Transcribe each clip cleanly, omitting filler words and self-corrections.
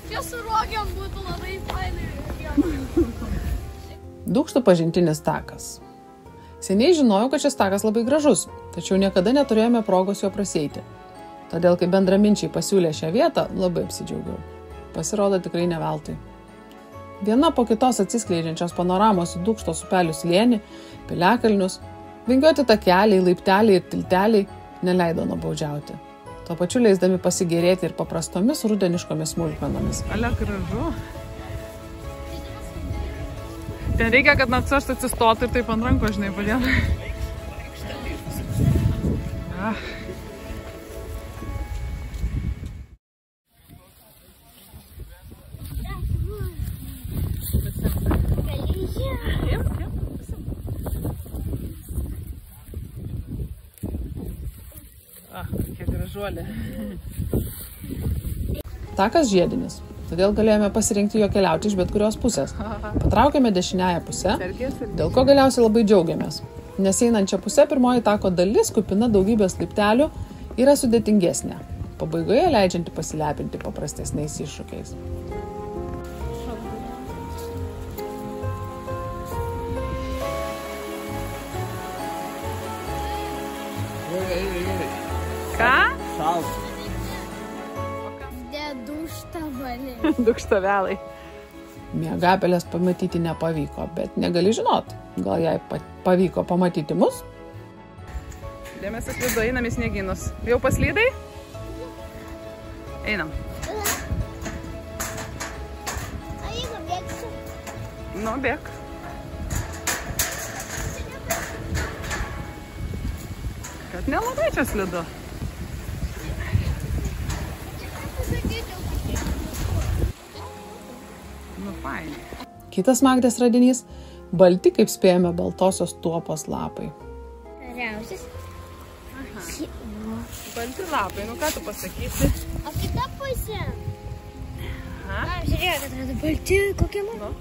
Čia su rogiam būtų labai fainai. Dūkštų pažintinis takas. Seniai žinojau, kad šis takas labai gražus, tačiau niekada neturėjome progos jo prasieiti. Todėl, kai bendraminčiai pasiūlė šią vietą, labai apsidžiaugiau. Pasirodo tikrai ne veltui. Viena po kitos atsiskleidžiančios panoramos į Dūkštos upelių slėnį, piliakalnius, vingiuoti takeliai, laipteliai ir tilteliai neleido nuobodžiauti. Tuo pačiu leisdami pasigėrėti ir paprastomis rudeniškomis smulkmenomis. Ale gražu. Ten reikia, kad naktas atsistotų ir taip ant ranko, žinai, padėtų. Kokia gražuolė. Takas žiedinis, todėl galėjome pasirinkti jo keliauti iš bet kurios pusės. Patraukėme dešiniąją pusę, dėl ko galiausiai labai džiaugiamės. Nes einančia pusė pirmoji tako dalis, kupina daugybės laiptelių, yra sudėtingesnė. Pabaigoje leidžianti pasilepinti paprastesniais iššūkiais. Ką? Šalta. Dūkštavaliai. Dūkštavelai. Miegapelės pamatyti nepavyko, bet negali žinot. Gal jai pavyko pamatyti mus? Dėmesio slidu, einam į sniegynus. Jau paslydai? Einam. A jeigu bėgsiu? Nu, bėg. Kad nelabai čia slidu. Kitas Magdės radinys – balti, kaip spėjame, baltosios tuopos lapai. Riausis. Balti lapai, nu ką tu pasakysi? O kita pusė? Žiūrėk, atrado balti, kokie man?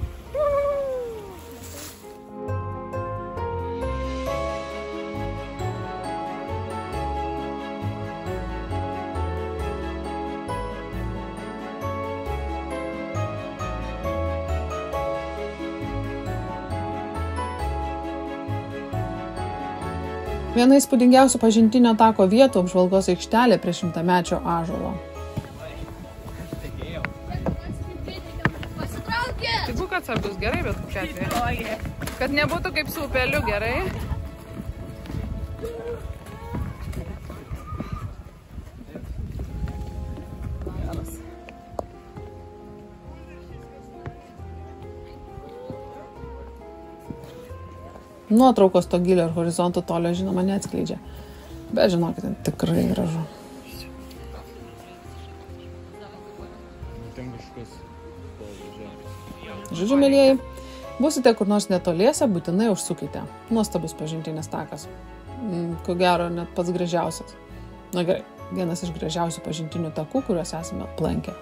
Viena įspūdingiausių pažintinio tako vietų apžvalgos aikštelė prie šimtamečio ąžuolo. Tik būk atsargus, gerai, bet čia atveju. Kad nebūtų kaip su upeliu, gerai. Nuotraukos to gilio ir horizonto tolio, žinoma, neatskleidžia. Bet žinokite, tikrai gražu. Žodžiu, mėlieji, būsite kur nors netoliese, būtinai užsukite. Nuostabus pažintinis takas. Ko gero, net pats gražiausias. Na gerai, vienas iš gražiausių pažintinių takų, kuriuos esame aplankę.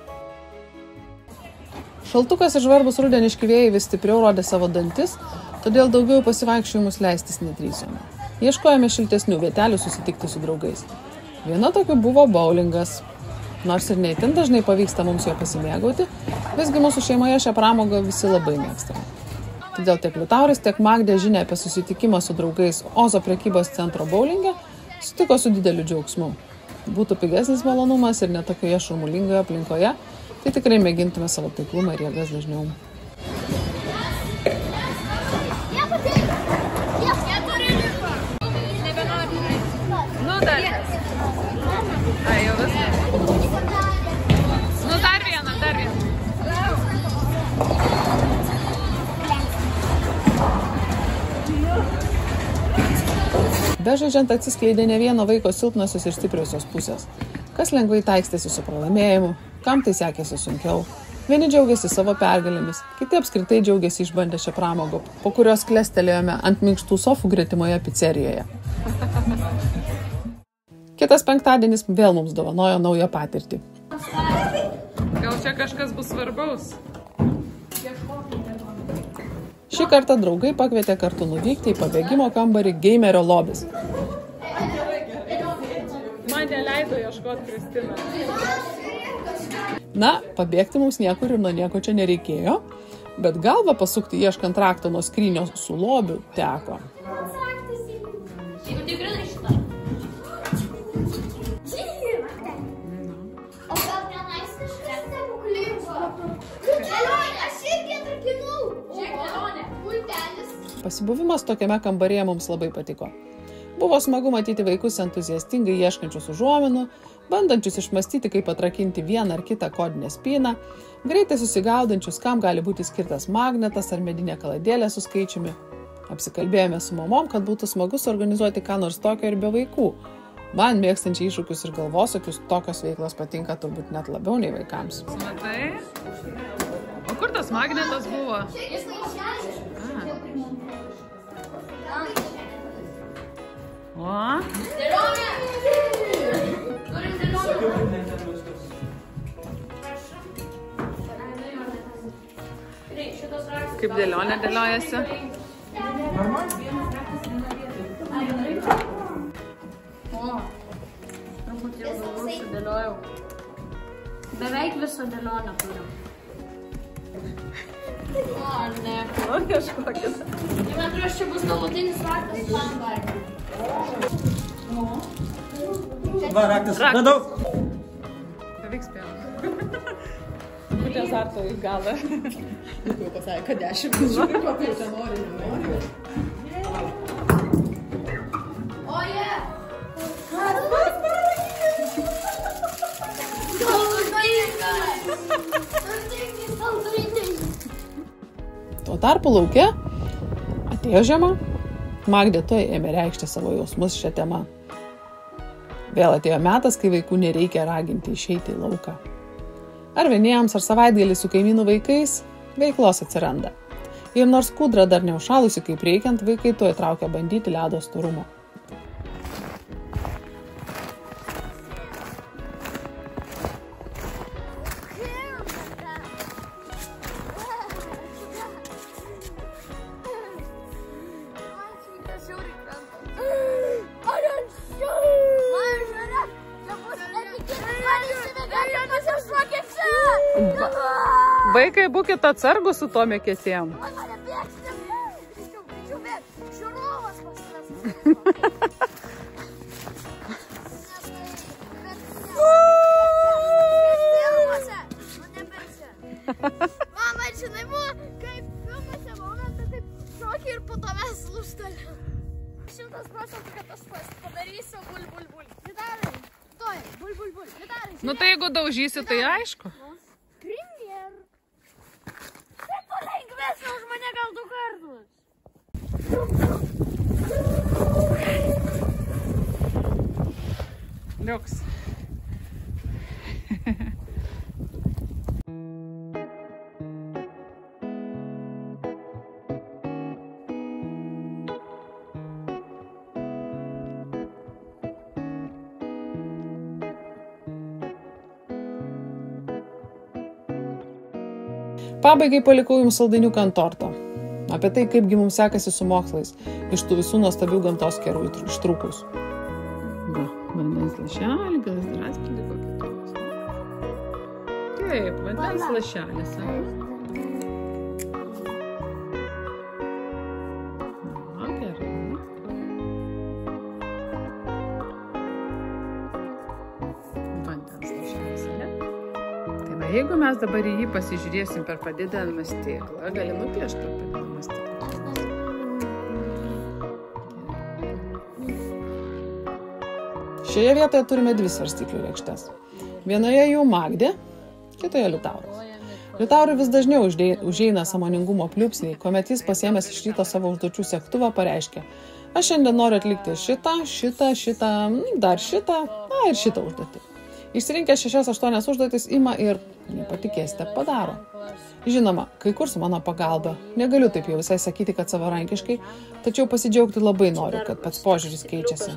Šaltukas ir žvarbus rudeniški vėjai vis stipriau rodė savo dantis, todėl daugiau pasivaikščiojimus leistis nedrįsome. Ieškojame šiltesnių vietelių susitikti su draugais. Viena tokių buvo bowlingas. Nors ir neįtin dažnai pavyksta mums jo pasimėgauti, visgi mūsų šeimoje šią pramogą visi labai mėgstame. Todėl tiek Liutauras, tiek Magdė žinia apie susitikimą su draugais Ozo prekybos centro bowlinge sutiko su dideliu džiaugsmu. Būtų pigesnis malonumas ir netokioje šurmulingoje aplinkoje, tai tikrai mėgintume savo taiklumą ir jėgas dažniau. Nu dar. Ai, jau viskas. Nu dar vieną, dar vieną. Bežaidžiant atsiskleidė ne vieno vaiko silpnosios ir stipriosios pusės. Kas lengvai taikstėsi su pralaimėjimu, kam tai sekėsi sunkiau. Vieni džiaugiasi savo pergalėmis, kiti apskritai džiaugiasi išbandę šią pramogą, po kurios klestelėjome ant minkštų sofų gretimoje pizzerijoje. Kitas penktadienis vėl mums dovanojo naują patirtį. Gal čia kažkas bus svarbaus? Šį kartą draugai pakvietė kartu nuvykti į pabėgimo kambarį Gamerio lobis. neleido ieškoti Kristiną. Na, pabėgti mums niekur ir nuo nieko čia nereikėjo, bet galvą pasukti ieškant rakto nuo skrynios su lobiu teko. Pasibuvimas tokiame kambaryje mums labai patiko. Buvo smagu matyti vaikus entuziastingai ieškančius užuominų, bandančius išmastyti, kaip atrakinti vieną ar kitą kodinę spyną, greitai susigaudančius, kam gali būti skirtas magnetas ar medinė kaladėlė su skaičiumi. Apsikalbėjome su mamom, kad būtų smagu suorganizuoti ką nors tokio ir be vaikų. Man mėgstančiai iššūkius ir galvosakius tokios veiklos patinka turbūt net labiau nei vaikams. Matai? O kur tas magnetas buvo? O? Kaip dėlionė dėliojasi? O, truputį jau daugiau sudėliojau. Beveik visą dėlionę turim. O, ne. O, kažkokis. Man atrodo, čia bus galutinis raktas kambarį. Va, raktas. Radau. Beveik spėjom. Būtė azarto į galą. Jau pasakė, kad 10 žiūrė, kokiu čia nori. O, jie! Tuo tarpu lauke atėjo žiema. Magdė tuoj ėmė reikšti savo jausmus šią temą. Vėl atėjo metas, kai vaikų nereikia raginti išeiti į lauką. Ar vieniems, ar savaitgalį su kaimynų vaikais, veiklos atsiranda. Ir nors kūdra dar neužšalusi kaip reikiant, vaikai tuoj traukia bandyti ledo storumo. Vaikai, būkit atsargus su to mėkesėm. Mama, žinai, buvo kaip filmuose, momentai taip šokį ir po to mes lūžtelėm. 100%, kad aš padarysiu bul. Gitarai, toj, bul. Gitarai. Nu tai jeigu daužysi, tai aišku. Premjer. Tai tu lengvesnė už mane gal 2 kartus. Liuks. Pabaigai palikau jums saldainiuką ant torto. Apie tai, kaipgi mums sekasi su mokslais, iš tų visų nuostabių gamtos kerų ištrūkus. Va, vandens lašelį, gal jis dar atspindi kokį tuos. Taip, vandens lašelis. Na, gerai. Vandens lašelis, ne? Tai va, jeigu mes dabar į jį pasižiūrėsim per padidinamą stiklą, gali nupiešti per padidinamą stiklą. Šioje vietoje turime 2 svarstyklių lėkštes. Vienoje jų Magdė, kitoje Liutauras. Liutaurui vis dažniau užeina sąmoningumo pliūpsniai, kuomet jis pasiėmęs iš ryto savo užduočių segtuvą pareiškia: aš šiandien noriu atlikti šitą, dar šitą, ir šitą užduotį. Išsirinkęs 6-8 užduotis ima ir, nepatikėsite, padaro. Žinoma, kai kur su mano pagalba. Negaliu taip jau visai sakyti, kad savarankiškai, tačiau pasidžiaugti labai noriu, kad pats požiūris keičiasi.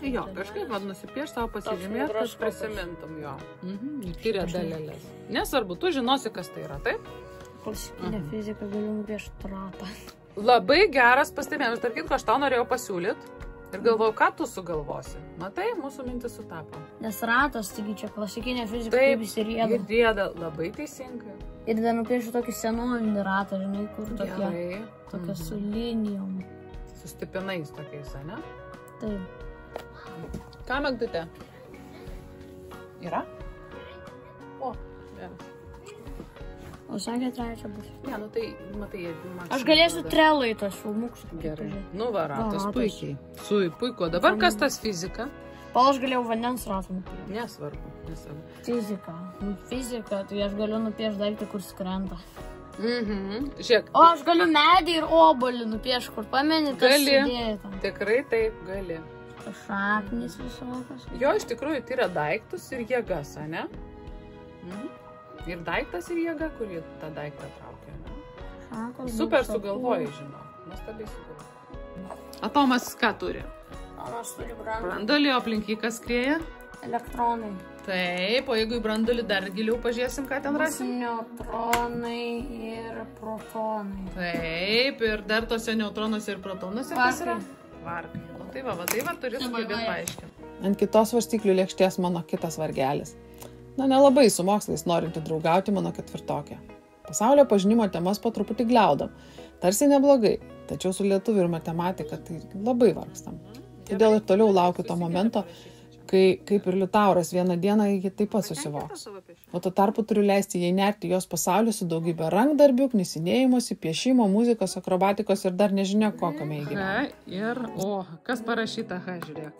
Jo, kažkaip vad nusipieš savo pasižymėt, kad prisimintum jo. Tyrė dalelės. Nesvarbu, tu žinosi, kas tai yra, taip? Klasikinė fizika galiu nupiešti ratą. Labai geras pastebėjimas. Tarp kitko, aš tau norėjau pasiūlyti, Ir galvoju, ką tu sugalvosi. Matai, mūsų mintis sutapo. Nes ratas, taigi čia klasikinė fizika, Taip, kaip jis ir rieda. ir rieda labai teisingai. Ir dar nupiešiu tokį senovinį ratą, žinai, kur tokia Gerai. su linijom. Su stipinais tokiais, ne? Taip. Ką, Magdutė? Yra? O, geras. O sakė, trečia bus. Ne, nu tai, matai, man... Aš galėsiu trelai tos filmukus. Gerai. Nu, va, ratas ratas. puikiai. Puiku. Dabar kas tas fizika? Pal aš galėjau vandens ratą nupiešti. Nesvarbu. Fizika. Nu, fizika, tai aš galiu nupiešti daiktą, kur skrenda. Žiūrėk. O aš galiu medį ir obolį nupiešti, kur pameni, tas sudėta. Tikrai taip gali. Šaknis visokas. Jo, iš tikrųjų, tai yra daiktus ir jėgas, ne? Ir daiktas ir jėga, kuri tą daiktą traukia, ne? Šakos. Super sugalvojai, žinau. Nuostabiai sugalvojai. Atomas ką turi? Atomas turi brandolį. Brandolį, o aplink jį kas skrieja? Elektronai. Taip, o jeigu į brandolį dar giliau pažiūrėsim, ką ten rasim? Neutronai ir protonai. Taip, ir dar tose neutronuose ir protonuose kas yra? Varkai. O tai va, turi sugebėti paaiškinti. Ant kitos svarstyklių lėkštės mano kitas vargelis. Na, nelabai su mokslais norinti draugauti mano ketvirtokė. Pasaulio pažinimo temas po truputį gliaudam. Tarsi neblogai, tačiau su lietuvių ir matematika tai labai vargstam. Todėl ir toliau laukiu to momento, kai, kaip ir Liutauras, vieną dieną jį taip pat susivoks. O tuo tarpu turiu leisti jai nerti jos pasaulį su daugybė rankdarbių, knisinėjimuose, piešimo, muzikos, akrobatikos ir dar nežinia kokiame įgyvenime. Ir, kas parašyta, žiūrėk.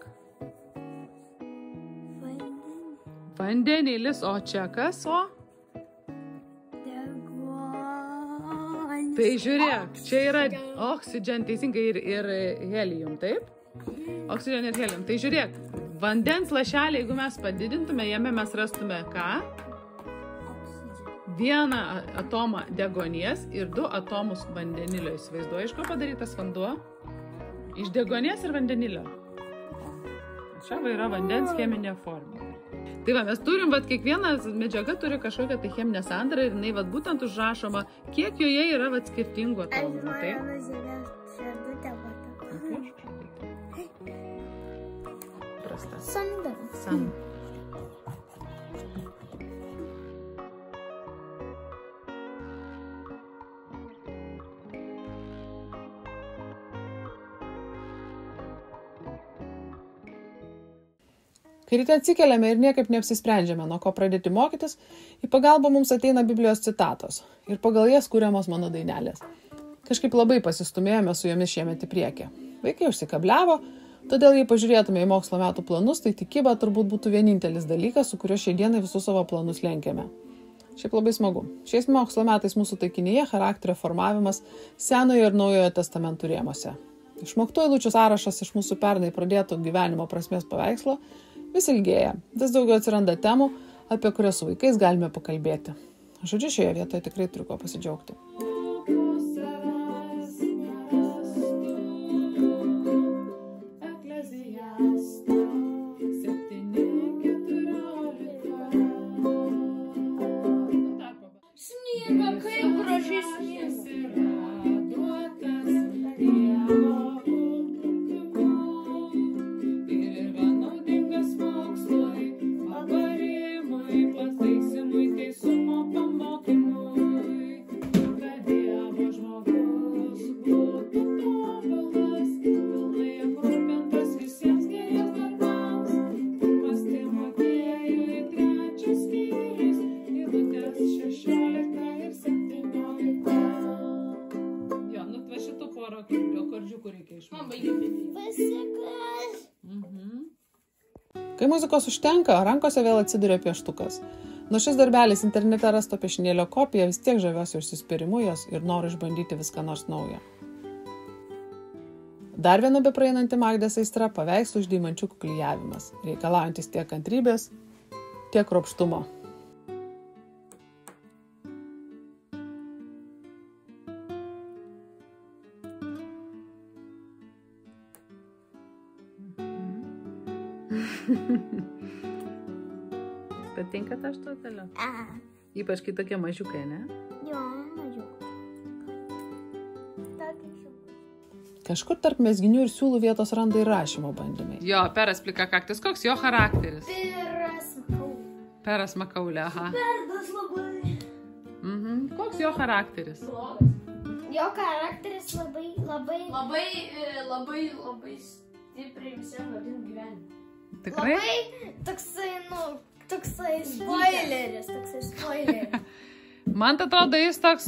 Vandenilis, o čia kas, o? Deguonis. Tai žiūrėk, čia yra oksigen, teisingai, ir helium, taip? Oksigen ir helium. Tai žiūrėk, vandens lašelį, jeigu mes padidintume, jame mes rastume ką? Vieną atomą deguonies ir 2 atomus vandenilio. Įsivaizduoji, iš ko padarytas vanduo? Iš deguonies ir vandenilio. Čia yra vandens cheminė forma. Tai va, mes turim, kiekviena medžiaga turi kažkokią tai cheminę sandarą ir jinai būtent užrašoma, kiek joje yra skirtingų atomų. Aš mano nužiūrėjau šerdutę matą. Prasta. Sandara. Kai ryte atsikeliame ir niekaip neapsisprendžiame, nuo ko pradėti mokytis, į pagalbą mums ateina Biblijos citatos ir pagal jas kuriamos mano dainelės. Kažkaip labai pasistumėjome su jomis šiemet į priekį. Vaikai užsikabliavo, todėl jei pažiūrėtume į mokslo metų planus, tai tikyba turbūt būtų vienintelis dalykas, su kuriuo šiai dienai visus savo planus lenkiame. Šiaip labai smagu. Šiais mokslo metais mūsų taikinyje charakterio formavimas Senojo ir Naujojo testamentų rėmuose. Išmoktų eilučių sąrašas iš mūsų pernai pradėto gyvenimo prasmės paveikslo vis ilgėja, vis daugiau atsiranda temų, apie kurias su vaikais galime pakalbėti. Žodžiu, šioje vietoje tikrai turiu ko pasidžiaugti. Snyga, kaip gražiai snyga. Kai muzikos užtenka, rankose vėl atsiduria pieštukas. Nuo šis darbelis internete rasto piešinėlio kopija vis tiek žaviuosi užsispyrimu jos ir noriu išbandyti viską nors naują. Dar viena bepraeinanti Magdės aistra - paveikslų iš deimančiukų klijavimas, reikalaujantis tiek kantrybės, tiek kruopštumo. Patinka ta štuotelė? Ypač kai tokie mažiukai, ne? Jo, mažiukai. Kažkur tarp mezginių ir siūlų vietos randa ir rašymo bandymai. Jo, Peras Plikakaktis, koks jo charakteris? Peras Makaulė. Peras Makaulė, aha. Perdas labai. Koks jo charakteris? Jo charakteris labai stipriai visiems vadin gyvenimą. Tikrai? labai toksai spoileris. Man atrodo, jis toks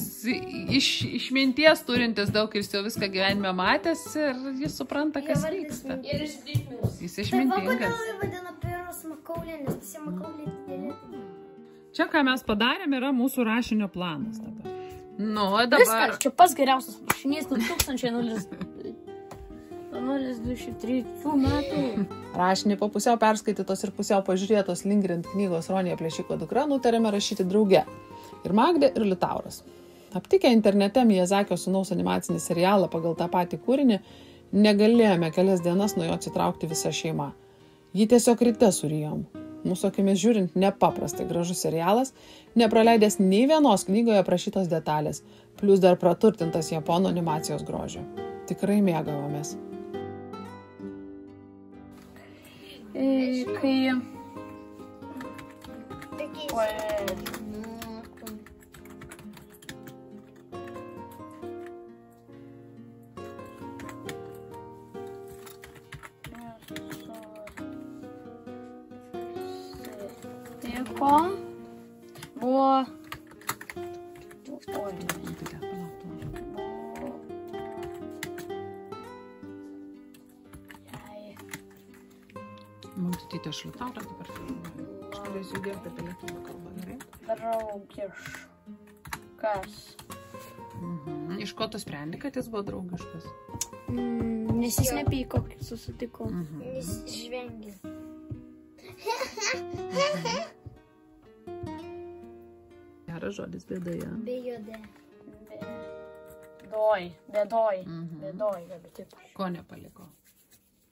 išminties turintis daug ir jis jau viską gyvenime matęs ir jis supranta, kas vyksta. Ir jis išmintingas. Jis Tai va, išmintingas. kodėl jį vadina Peras Makaulė, nes visi Makaulė didelė. Čia, ką mes padarėm, yra mūsų rašinio planas dabar. Nu, dabar... Viskas, čia pats geriausias rašinys 2023 metų. Rašinį po pusiau perskaitytos ir pusiau pažiūrėtos Lindgren knygos Ronija Plėšiko dukra nutarėme rašyti drauge. Ir Magdė, ir Liutauras. Aptikę internete Miyazakio sūnaus animacinį serialą pagal tą patį kūrinį, negalėjome kelias dienas nuo jo atsitraukti visą šeimą. Jį tiesiog ryte surijom. Mūsų akimis žiūrint nepaprastai gražus serialas, nepraleidęs nei vienos knygoje aprašytos detalės, plus dar praturtintas japonų animacijos grožiu. Tikrai mėgavomės. Buvo... Mamtutytė aš Liutaurą dabar filmuoju. Aš turėsiu įdėti apie lietuvių kalbą, gerai? Draugiškas. Iš ko tu sprendi, kad jis buvo draugiškas? Nes jis nepyko, kai susitiko. Jis žvengia. Geras žodis bėdoje. Bejodė. Bėdoj, bet taip. Ko nepaliko?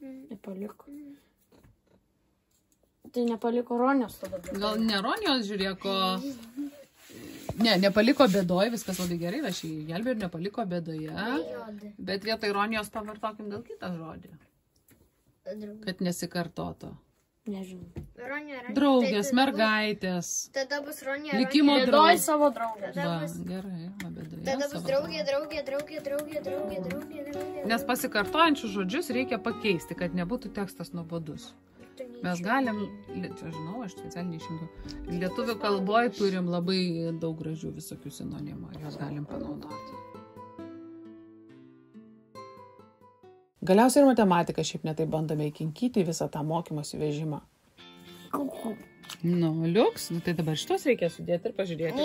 Nepaliko. Tai nepaliko Ronijos tada. Gal ne Ronijos žiūrėko... Ne, nepaliko bėdoje, viskas labai gerai, aš jį gelbėjau ir nepaliko bėdoje. Bejodė. Bet vietoj Ronijos pavartokim gal kitą žodį, kad nesikartoto. Nežinau. Ronija. Draugės, mergaitės. Tada bus Ronija. Likimo Bėdoj draugės. savo draugę. Va, gerai, va, bėdoje. Tada bus savo draugė. Nes pasikartojančius žodžius reikia pakeisti, kad nebūtų tekstas nuobodus. Mes galim, čia žinau, aš specialiai išjungiu, lietuvių kalboje turim labai daug gražių visokių sinonimų, juos galim panaudoti. Galiausiai ir matematiką šiaip netai bandome įkinkyti visą tą mokymosi vežimą. Nu, liuks, nu, tai dabar šitos reikia sudėti ir pažiūrėti.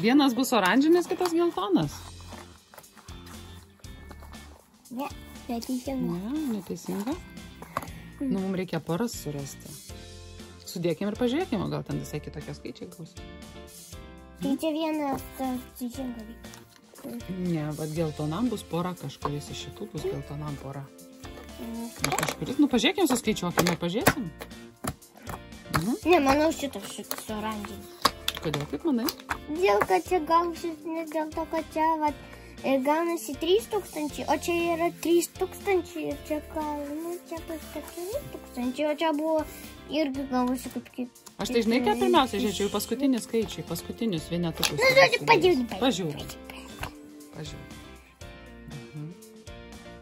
Vienas bus oranžinis, kitas geltonas. Ne, neteisinga. Ne, neteisinga. Nu, mums reikia poras surasti. Sudėkim ir pažiūrėkim, gal ten visai kitokie skaičiai bus. Tai čia vienas teisinga vyka. Ne, bet geltonam bus pora, kažkuris iš šitų bus geltonam pora. Kažkuris, nu pažiūrėkim, suskaičiuokime, pažiūrėsim. Ne, manau šitas oranžinis. Kodėl, kaip manai? Dėl kad čia gausis, nes dėl to, kad čia gaunasi 3000, o čia yra 3000 ir čia gal, nu, čia bus 4000, o čia buvo irgi gausi kaip kaip. Aš tai žinai, ką pirmiausia žiūrėčiau, paskutiniai skaičiai, paskutinius vienetukus. Nu, žodžiu, pažiūrėk. Pažiūrėk.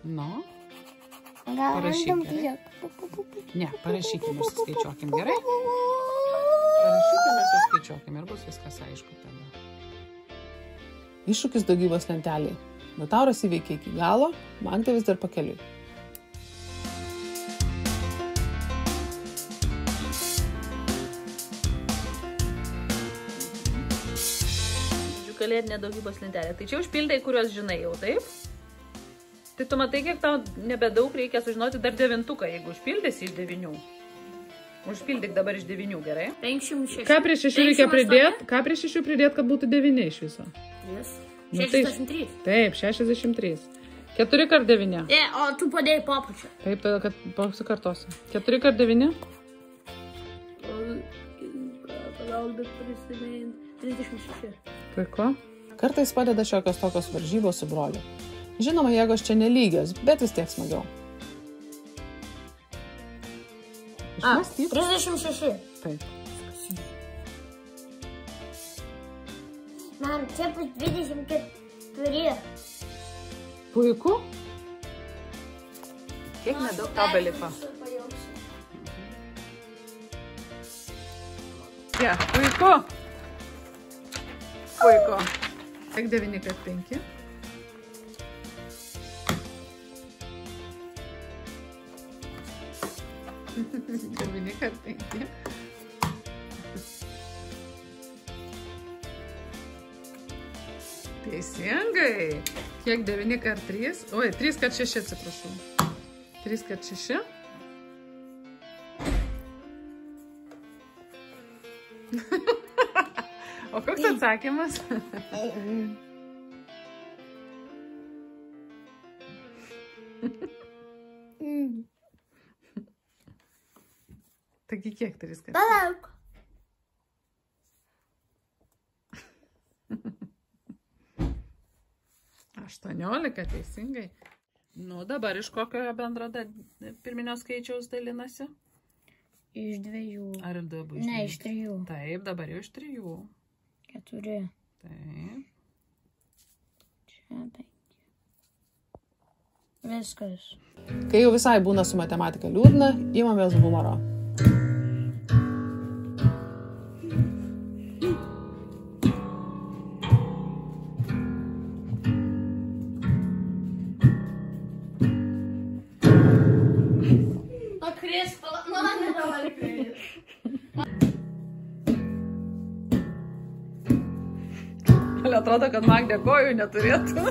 Nu, Gal Parašyk, random gerai? tiesiog. ne, parašykim ir suskaičiuokim, gerai? Parašykim ir suskaičiuokim ir bus viskas aišku tada. Iššūkis daugybos lenteliai. Liutauras įveikė iki galo, Magdė vis dar pakeliui. Kalėdinė daugybos lentelė. Tai čia užpildai, kuriuos žinai jau, taip? Tai tu matai, kiek tau nebedaug reikia sužinoti dar 9, jeigu užpildysi iš 9. Užpildyk dabar iš 9, gerai? 506. Ką prie 6 reikia pridėti? Ką prie 6 pridėti, kad būtų 9 iš viso? Yes. Nu, tai- 63. Taip, 63. 4 kart 9. O tu padėjai papučią. Taip, tada, kad pasikartosiu. 4 kart 9. Palauk, bet prisimint. 36. Puiku. Kartais padeda šiokios tokios varžybos su broliu. Žinoma, jėgos čia nelygios, bet vis tiek smagiau. Išmąstyt? 36. Taip. Man čia bus 24. Puiku. Kiek nedaug tau beliko? Ja, puiku. Puiku. Kiek 9 kart 5? 9 kart 5. Teisingai. Kiek 9 kart 3? Oi, 3 kart 6, atsiprašau. 3 kart 6. O koks atsakymas? Taigi kiek 3 kart? Palauk. Aštuoniolika, teisingai. Nu, dabar iš kokio bendro pirminio skaičiaus dalinasi? Iš 2. Ar 2 bus? Ne, iš 3. Taip, dabar jau iš 3. 4. Taip. Čia 5. Viskas. Kai jau visai būna su matematika liūdna, imamės humoro. Atrodo, kad Magdė kojų neturėtų.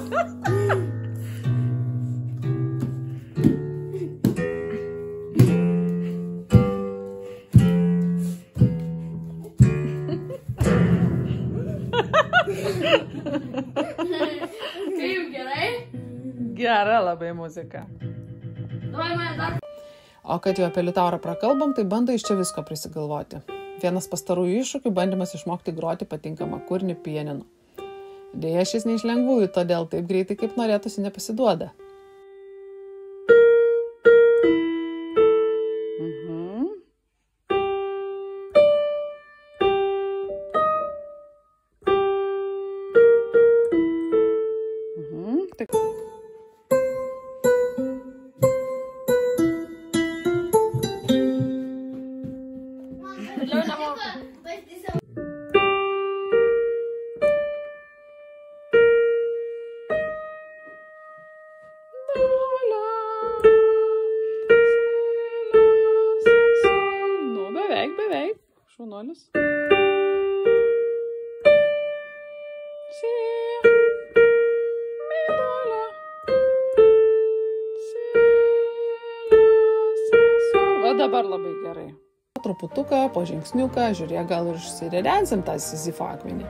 Kaip gerai? Gera labai muzika. O kad jau apie liutaurą prakalbam, tai bando iš čia visko prisigalvoti. Vienas pastarųjų iššūkių bandymas išmokti groti patinkamą kūrinį pianinu. Deja, šis ne iš lengvųjų, todėl taip greitai, kaip norėtųsi, nepasiduoda. Beveik. Šaunuolis. Si, mi, do, la. Si, la, si, so. Va dabar labai gerai. Truputuką, po žingsniuką, žiūrėk, gal ir išsiridensim tą Sizifo akmenį.